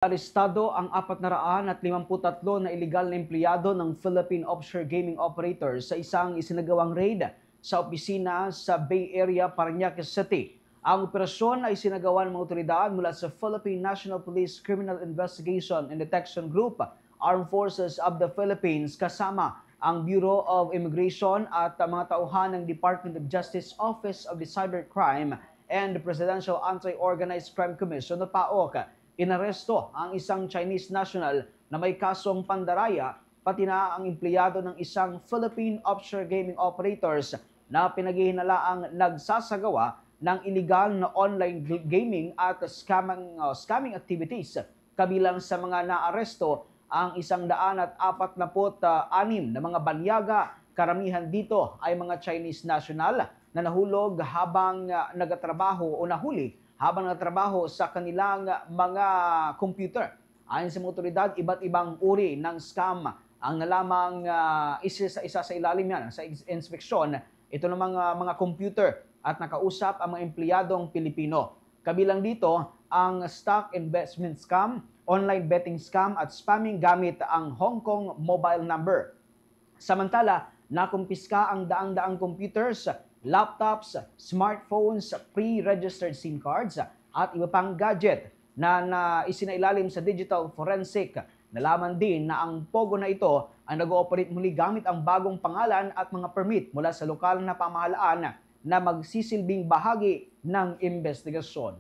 Arestado ang 453 na iligal na empleyado ng Philippine Offshore Gaming Operators sa isang isinagawang raid sa opisina sa Bay Area, Parañaque City. Ang operasyon ay sinagawa ng mga otoridad mula sa Philippine National Police Criminal Investigation and Detection Group, Armed Forces of the Philippines, kasama ang Bureau of Immigration at mga tauhan ng Department of Justice Office of the Cybercrime and the Presidential Anti-Organized Crime Commission o PAOK. Inaresto ang isang Chinese national na may kasong pandaraya, pati na ang empleyado ng isang Philippine Offshore Gaming Operators na pinaghihinalaang nagsasagawa ng iligal na online gaming at scamming activities. Kabilang sa mga naaresto ang 146 na mga banyaga. Karamihan dito ay mga Chinese national na nahulog habang nagatrabaho o nahuli habang nagtrabaho sa kanilang mga computer. Ayon sa mga otoridad, iba't ibang uri ng scam ang nalamang isa sa ilalim yan sa inspeksyon. Ito ng mga computer at nakausap ang mga empleyadong Pilipino. Kabilang dito ang stock investment scam, online betting scam at spamming gamit ang Hong Kong mobile number. Samantala, nakumpiska ang daang-daang computers, laptops, smartphones, pre-registered SIM cards at iba pang gadget na isinailalim sa digital forensic. Nalaman din na ang Pogo na ito ang nag-ooperate muli gamit ang bagong pangalan at mga permit mula sa lokal na pamahalaan na magsisilbing bahagi ng investigasyon.